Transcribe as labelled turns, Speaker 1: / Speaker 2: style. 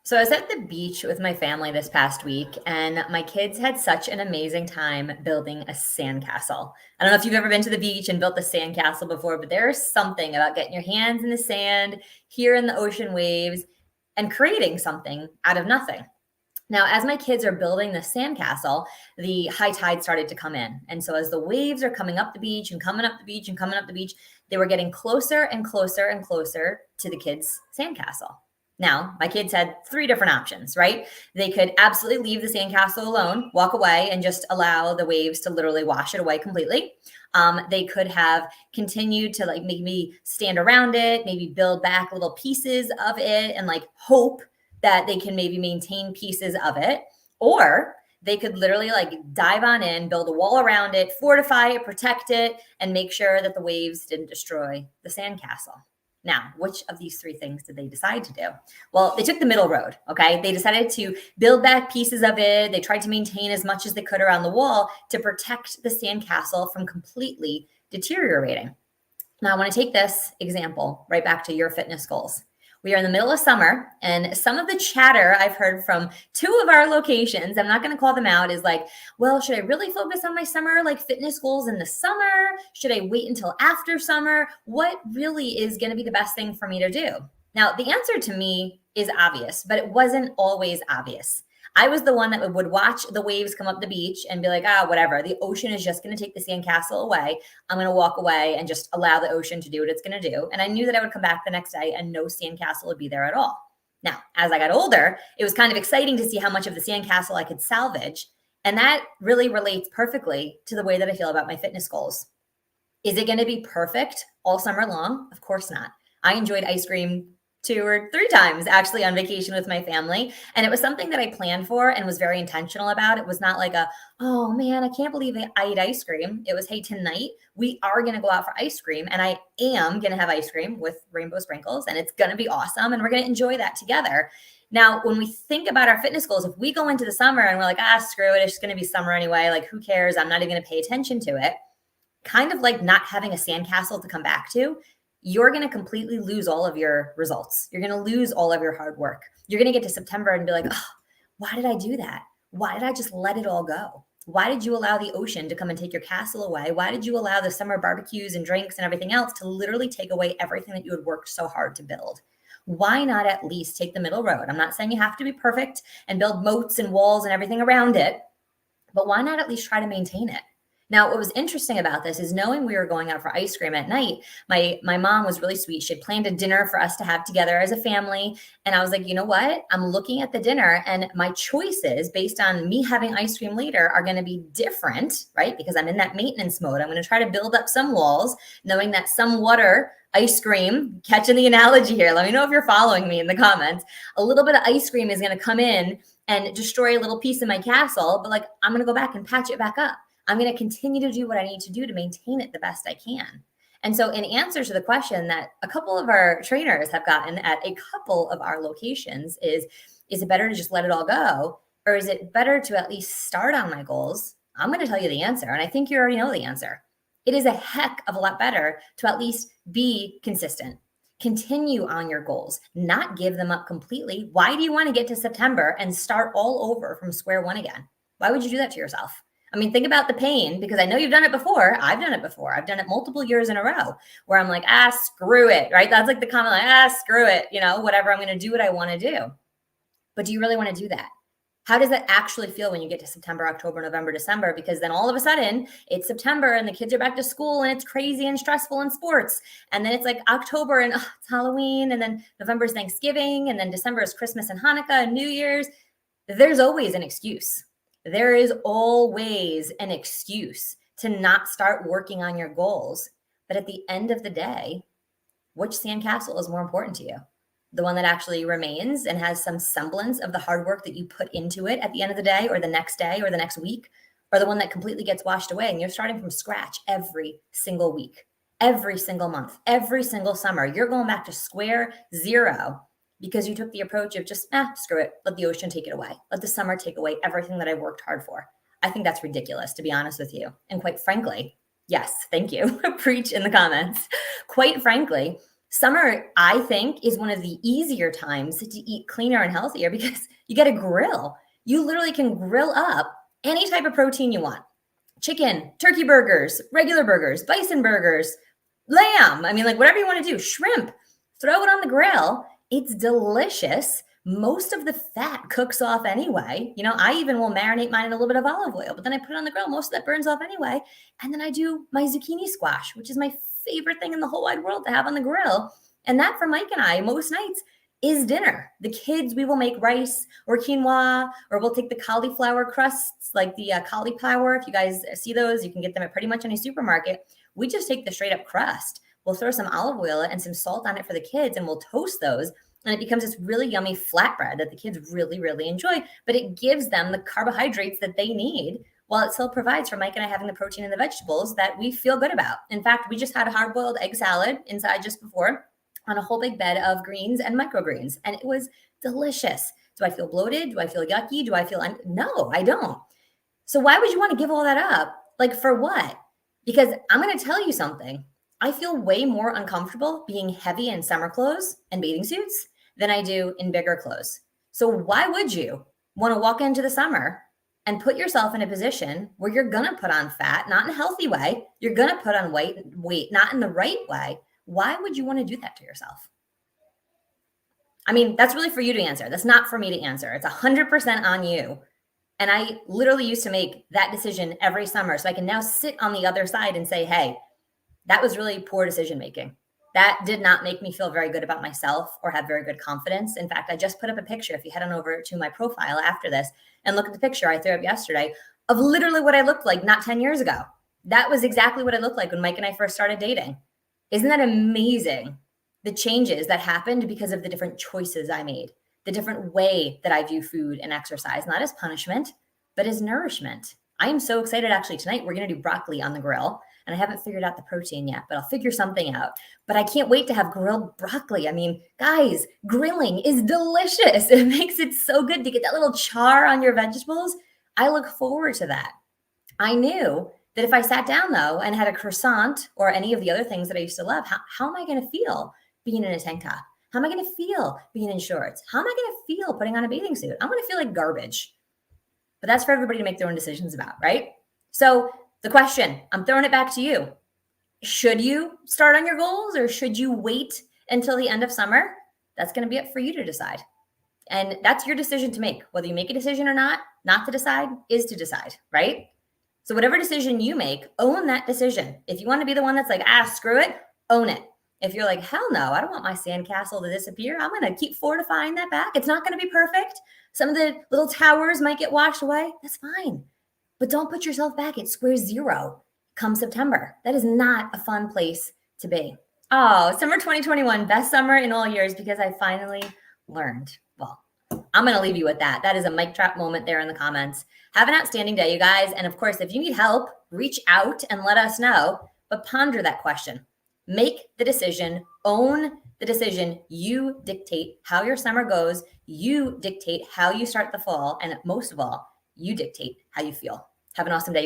Speaker 1: So I was at the beach with my family this past week, and my kids had such an amazing time building a sandcastle. I don't know if you've ever been to the beach and built a sandcastle before, but there's something about getting your hands in the sand, hearing the ocean waves, and creating something out of nothing. Now, as my kids are building the sandcastle, the high tide started to come in. And so, as the waves are coming up the beach and coming up the beach and coming up the beach, they were getting closer and closer and closer to the kids' sandcastle. Now, my kids had three different options, right? They could absolutely leave the sandcastle alone, walk away, and just allow the waves to literally wash it away completely. They could have continued to like maybe stand around it, maybe build back little pieces of it, and like hope that they can maybe maintain pieces of it, or they could literally like dive on in, build a wall around it, fortify it, protect it, and make sure that the waves didn't destroy the sandcastle. Now, which of these three things did they decide to do? Well, they took the middle road, okay? They decided to build back pieces of it. They tried to maintain as much as they could around the wall to protect the sandcastle from completely deteriorating. Now, I want to take this example right back to your fitness goals. We are in the middle of summer, and some of the chatter I've heard from two of our locations, I'm not going to call them out, is like, well, should I really focus on my summer, like fitness goals in the summer? Should I wait until after summer? What really is going to be the best thing for me to do? Now, the answer to me is obvious, but it wasn't always obvious. I was the one that would watch the waves come up the beach and be like, whatever. The ocean is just going to take the sandcastle away. I'm going to walk away and just allow the ocean to do what it's going to do. And I knew that I would come back the next day and no sandcastle would be there at all. Now, as I got older, it was kind of exciting to see how much of the sandcastle I could salvage. And that really relates perfectly to the way that I feel about my fitness goals. Is it going to be perfect all summer long? Of course not. I enjoyed ice cream 2 or 3 times actually on vacation with my family. And it was something that I planned for and was very intentional about. It was not like oh man, I can't believe I ate ice cream. It was, hey, tonight we are going to go out for ice cream, and I am going to have ice cream with rainbow sprinkles, and it's going to be awesome. And we're going to enjoy that together. Now, when we think about our fitness goals, if we go into the summer and we're like, screw it, it's just going to be summer anyway. Like, who cares? I'm not even going to pay attention to it. Kind of like not having a sandcastle to come back to, you're going to completely lose all of your results. You're going to lose all of your hard work. You're going to get to September and be like, why did I do that? Why did I just let it all go? Why did you allow the ocean to come and take your castle away? Why did you allow the summer barbecues and drinks and everything else to literally take away everything that you had worked so hard to build? Why not at least take the middle road? I'm not saying you have to be perfect and build moats and walls and everything around it, but why not at least try to maintain it? Now, what was interesting about this is knowing we were going out for ice cream at night, my mom was really sweet. She had planned a dinner for us to have together as a family. And I was like, you know what? I'm looking at the dinner, and my choices based on me having ice cream later are going to be different, right? Because I'm in that maintenance mode. I'm going to try to build up some walls, knowing that some water, ice cream, catching the analogy here. Let me know if you're following me in the comments. A little bit of ice cream is going to come in and destroy a little piece of my castle, but like I'm going to go back and patch it back up. I'm going to continue to do what I need to do to maintain it the best I can. And so in answer to the question that a couple of our trainers have gotten at a couple of our locations is it better to just let it all go? Or is it better to at least start on my goals? I'm going to tell you the answer. And I think you already know the answer. It is a heck of a lot better to at least be consistent. Continue on your goals, not give them up completely. Why do you want to get to September and start all over from square one again? Why would you do that to yourself? I mean, think about the pain, because I know you've done it before. I've done it before. I've done it multiple years in a row where I'm like, screw it, right? That's like the comment, like, screw it, whatever. I'm going to do what I want to do. But do you really want to do that? How does that actually feel when you get to September, October, November, December? Because then all of a sudden it's September and the kids are back to school and it's crazy and stressful in sports. And then it's like October and it's Halloween, and then November is Thanksgiving, and then December is Christmas and Hanukkah and New Year's. There's always an excuse. There is always an excuse to not start working on your goals. But at the end of the day, which sandcastle is more important to you? The one that actually remains and has some semblance of the hard work that you put into it at the end of the day or the next day or the next week, or the one that completely gets washed away and you're starting from scratch every single week, every single month, every single summer? You're going back to square zero because you took the approach of just, screw it. Let the ocean take it away. Let the summer take away everything that I worked hard for. I think that's ridiculous, to be honest with you. And quite frankly, yes, thank you. Preach in the comments. Quite frankly, Summer, I think, is one of the easier times to eat cleaner and healthier because you get a grill. You literally can grill up any type of protein you want. Chicken, turkey burgers, regular burgers, bison burgers, lamb. I mean, like whatever you want to do, shrimp, throw it on the grill. It's delicious. Most of the fat cooks off anyway. I even will marinate mine in a little bit of olive oil, but then I put it on the grill. Most of that burns off anyway. And then I do my zucchini squash, which is my favorite thing in the whole wide world to have on the grill. And that for Mike and I, most nights, is dinner. The kids, we will make rice or quinoa, or we'll take the cauliflower crusts, like the cauliflower. If you guys see those, you can get them at pretty much any supermarket. We just take the straight up crust. We'll throw some olive oil and some salt on it for the kids, and we'll toast those. And it becomes this really yummy flatbread that the kids really, really enjoy. But it gives them the carbohydrates that they need while it still provides for Mike and I having the protein and the vegetables that we feel good about. In fact, we just had a hard-boiled egg salad inside just before on a whole big bed of greens and microgreens. And it was delicious. Do I feel bloated? Do I feel yucky? Do I feel, no, I don't. So why would you want to give all that up? Like for what? Because I'm going to tell you something. I feel way more uncomfortable being heavy in summer clothes and bathing suits than I do in bigger clothes. So why would you want to walk into the summer and put yourself in a position where you're going to put on fat, not in a healthy way? You're going to put on weight, not in the right way. Why would you want to do that to yourself? I mean, that's really for you to answer. That's not for me to answer. It's 100% on you. And I literally used to make that decision every summer. So I can now sit on the other side and say, hey, that was really poor decision making. That did not make me feel very good about myself or have very good confidence. In fact, I just put up a picture. If you head on over to my profile after this and look at the picture I threw up yesterday of literally what I looked like not 10 years ago. That was exactly what I looked like when Mike and I first started dating. Isn't that amazing? The changes that happened because of the different choices I made, the different way that I view food and exercise, not as punishment, but as nourishment. I am so excited. Actually, tonight we're going to do broccoli on the grill. And I haven't figured out the protein yet, but I'll figure something out. But I can't wait to have grilled broccoli. I mean, guys, grilling is delicious. It makes it so good to get that little char on your vegetables. I look forward to that. I knew that if I sat down, though, and had a croissant or any of the other things that I used to love, how am I going to feel being in a tank top? How am I going to feel being in shorts? How am I going to feel putting on a bathing suit? I'm going to feel like garbage. But that's for everybody to make their own decisions about, right? So the question, I'm throwing it back to you. Should you start on your goals or should you wait until the end of summer? That's going to be up for you to decide. And that's your decision to make. Whether you make a decision or not to decide is to decide, right? So whatever decision you make, own that decision. If you want to be the one that's like, screw it, own it. If you're like, hell no, I don't want my sandcastle to disappear. I'm going to keep fortifying that back. It's not going to be perfect. Some of the little towers might get washed away. That's fine. But don't put yourself back at square zero come September. That is not a fun place to be. Oh, summer 2021, best summer in all years because I finally learned. Well, I'm going to leave you with that. That is a mic drop moment there in the comments. Have an outstanding day, you guys. And of course, if you need help, reach out and let us know. But ponder that question. Make the decision. Own the decision. You dictate how your summer goes. You dictate how you start the fall. And most of all, you dictate how you feel. Have an awesome day.